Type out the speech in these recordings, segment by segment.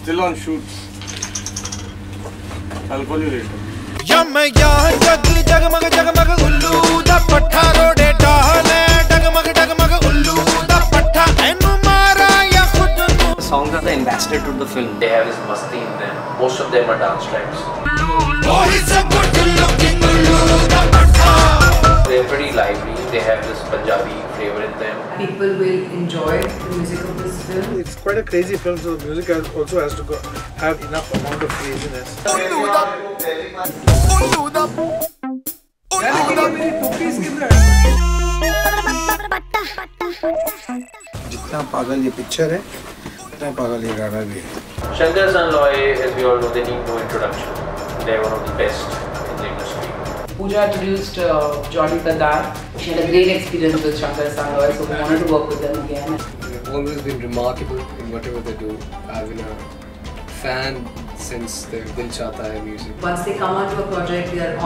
Still on shoot. I'll call you later. मैं यहाँ जगमग जगमग उल्लू दा पट्ठा रोडे डाले डगमग उल्लू दा पट्ठा एनु मारा या खुद नु. Songs are the ambassador to the film. They have this masti in them. Most of them are dance tracks. Oh, he's a good looking ullu da pattha. They're pretty lively. They have this Punjabi flavor in them. People will enjoy the music of this film. It's quite a crazy film, so the music also has to have enough amount of craziness. जितना पागल ये picture है, उतना पागल ये गाना भी है. Shankar San Loy, as we all know, they need no introduction. They're one of the best in the industry. Pooja introduced Johnny Gadar. She had a great experience with Shankar San Loy, so we wanted to work with them again. They've always been remarkable in whatever they do. I've been a fan since their Dil Chahta Hai music. Once they come onto a project, they're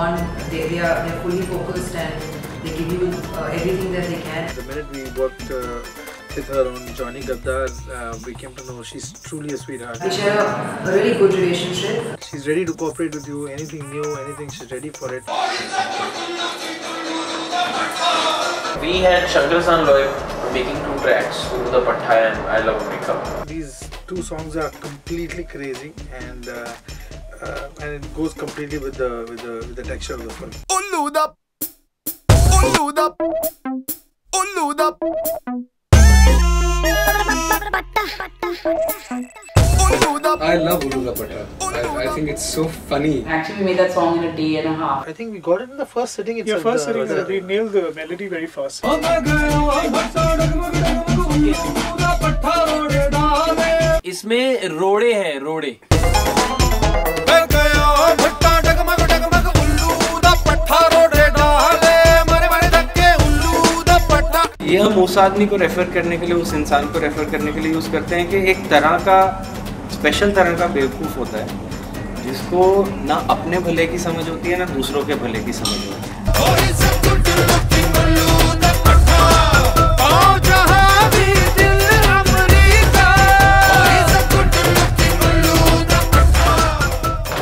fully focused and they give you everything that they can. The minute we worked with her on Johnny Gadar, we came to know she's truly a sweetheart. They share a really good relationship. She's ready to cooperate with you. Anything new, anything, she's ready for it. We had Shankar San Loy making 2 tracks, Ullu Pattha and I Love America. These 2 songs are completely crazy, and it goes completely with the texture of the film. Ullu da I love Ullu Da Pattha. I think it's so funny. Actually, we made that song in a day and a half. I think we got it in the first sitting. Yeah, first sitting, they nailed the melody very fast. इसमें रोड़े हैं रोड़े. ये हम उस आदमी को refer करने के लिए, उस इंसान को रेफर करने के लिए यूज़ करते हैं कि एक तरह का स्पेशल तरह का बेवकूफ़ होता है जिसको ना अपने भले की समझ होती है ना दूसरों के भले की समझ होती है.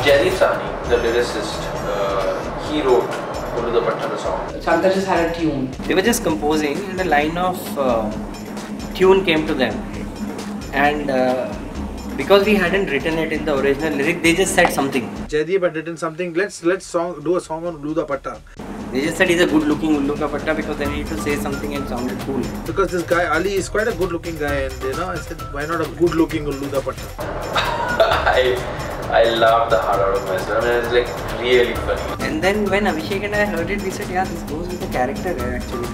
Jaideep Sahni, the lyricist, he wrote Ullu Da Pattha, the song. Shankar just had a tune. They were just composing and a line of tune came to them, and because we hadn't written it in the original lyric, they just said something. Jaideep had written something. Let's do a song on Ullu Da Pattha. They just said he's a good looking Ullu Ka Patta because they needed to say something and sounded cool. Because this guy Ali is quite a good looking guy, and I said, why not a good looking Ullu Da Pattha? I laughed the heart out of myself. I mean, it's like really funny. And then when Abhishek and I heard it, we said, yeah, this goes with the character actually.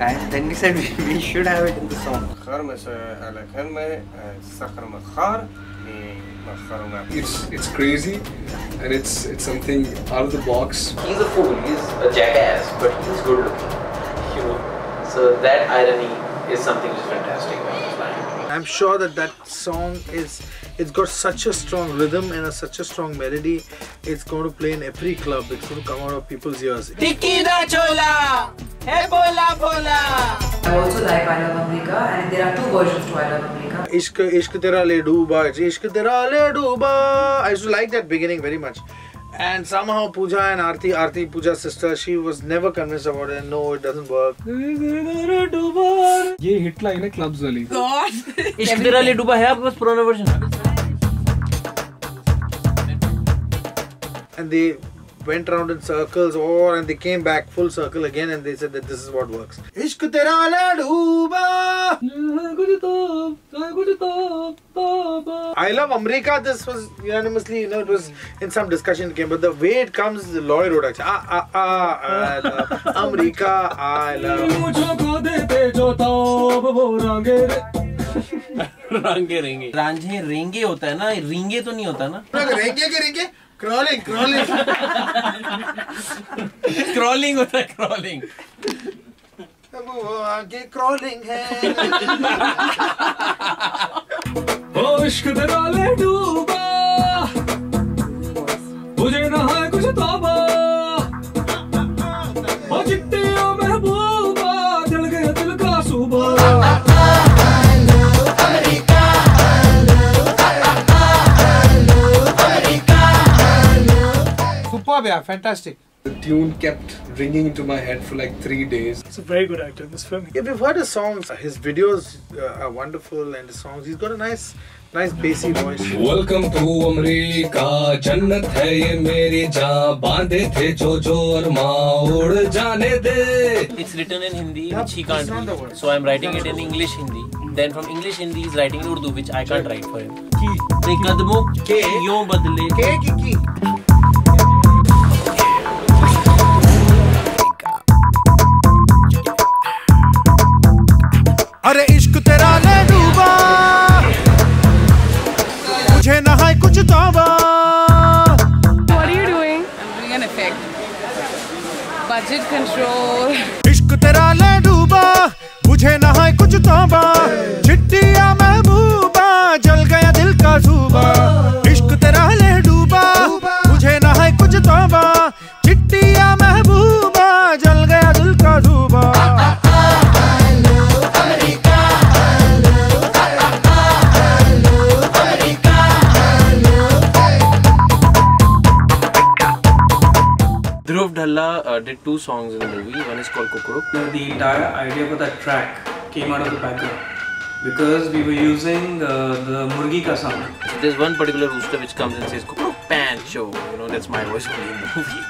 And then we said we should have it in the song. It's crazy, and it's something out of the box. He's a fool, he's a jackass, but he's good looking, So that irony is something just fantastic about this line. I'm sure that song it's got such a strong rhythm and such a strong melody. It's going to play in every club. It's going to come out of people's ears. Tikki da chola, hey bola bola. I also like I Love America, and there are 2 versions to I Love America. Ishq tera le dooba, ishq tera le dooba. I used to like that beginning very much. And somehow Pooja and Aarti, Pooja's sister, she was never convinced about it. No, it doesn't work. ये hit line है clubs वाली. इश्क तेरा ले डूबा है आपके पास पुराना version? And they went around in circles, and they came back full circle again, and they said that this is what works. Ishq tera le dooba. I Love America. This was unanimously, it was in some discussion it came, but the way it comes, the Lloyd wrote actually. I love America. I love. रांगे रेंगे रांझे रेंगे होता है ना, रिंगे तो नहीं होता ना. रेंगे क्रॉलिंग क्रॉलिंग होता है, क्रॉलिंग. वो आगे क्रॉलिंग है. ओ इश्क तेरा ले डूबा, मुझे ना है कुछ तौबा, ओ चिट्टी ओ महबूबा, जल गया दिल का सूबा. Jawab, yeah, fantastic. The tune kept ringing into my head for like 3 days. He's a very good actor in this film. Yeah, we've heard his songs. His videos are wonderful, and his songs. He's got a nice bassy voice. Welcome to America, जन्नत है ये मेरी जहाँ बांधे थे जो और माँ उड़ जाने दे. It's written in Hindi, which he can't read. So I'm writing it in English Hindi. Then from English Hindi, he's writing in Urdu, which I can't write for him. ते कदमों के यूं बदले. की. अरे इश्क तेरा ले डूबा, मुझे नहाए कुछ तौबा. What are you doing? I'm doing an effect. Budget control. इश्क तेरा ले डूबा, मुझे नहाए कुछ तौबा. चिट्टिया महबूबा, जल गया दिल का सूबा. इश्क तेरा ले डूबा, मुझे नहाए कुछ तौबा. चिट्टिया महबूबा, जल गया दिल का सूबा. Dhruv Dhalla did 2 songs in the movie. One is called Kukuruk. The entire idea for that track came out of the background because we were using the Murgi ka sound. There's one particular rooster which comes and says Kukuruk Pancho. You know, that's my voice only in the movie.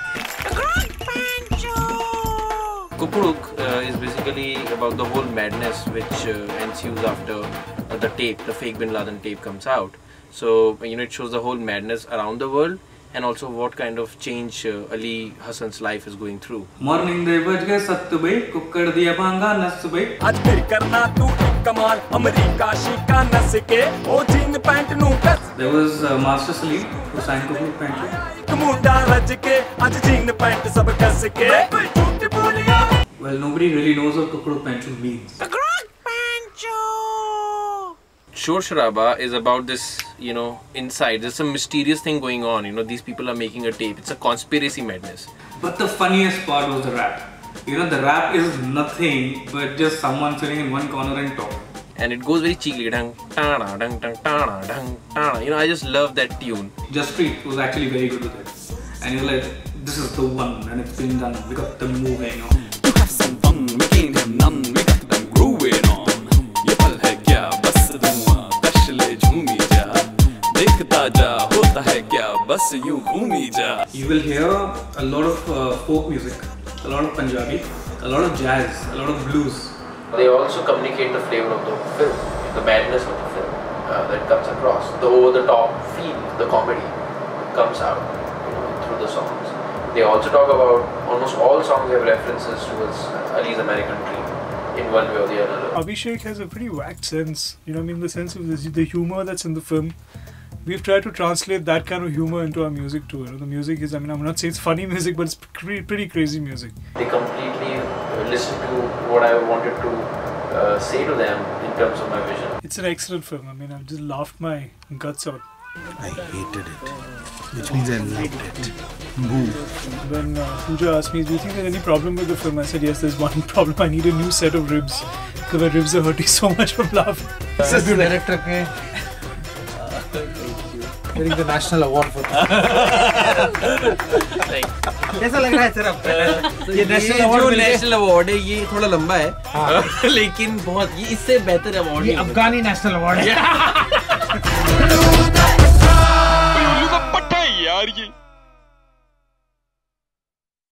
Kukuruk is basically about the whole madness which ensues after the tape, the fake Bin Laden tape comes out. So, you know, it shows the whole madness around the world and also what kind of change Ali Hassan's life is going through. Morning de baj gaye 7 baje, kukkad diya bhanga nas baje. आज फिर करना तू एक कमाल America शिका नस के ओ gene pant नू कस. There was Master Salim who sang Kukuruk Pancho. कमुंडा रज के आज जीन पैंट सब कस के कोई झूठ बोलिया. Well, nobody really knows what Kukuruk Pancho means. Shor Sharaba is about this, you know, inside. There's some mysterious thing going on. You know, these people are making a tape. It's a conspiracy madness. But the funniest part was the rap. You know, the rap is nothing but just someone sitting in one corner and talking. And it goes very cheekily. Dang, ta-da, dang, dang, ta-da, dang, ta-da. You know, I just love that tune. Justpreet was actually very good with it. And he was like, this is the one, and it's been done. We got them moving on. You have some fun making them none. We got them grooving on. ये पल है क्या बस धुआं दश ले झूमी जा. देखता जा होता है क्या बस यूं घूमी जा. You will hear a lot of folk music, a lot of Punjabi, a lot of jazz, a lot of blues. They also communicate the flavor of the film, the madness of the film that comes across. The over-the-top feel, the comedy comes out, you know, through the songs. They also talk about almost all songs have references towards Ali's American dream in one way or the other. Abhishek has a pretty whacked sense, you know, I mean, the sense of the humor that's in the film. We've tried to translate that kind of humor into our music too. You know, the music is, I mean, I'm not saying it's funny music, but it's pretty crazy music. They completely listened to what I wanted to say to them in terms of my vision. It's an excellent film. I mean, I've just laughed my guts out. I hated it, which means I loved it. Boo. When Pooja asked me, do you think there's any problem with the film? I said, yes, there's one problem. I need a new set of ribs. Because my ribs are hurting so much from laughing. This is the director. Getting the national award for that. कैसा लग रहा है sir आपको? ये national award है ये थोड़ा लंबा है लेकिन बहुत ये इससे बेहतर अवार्ड ये अफगानी नेशनल अवार्ड है उल्लू का पट्टा है यार ये.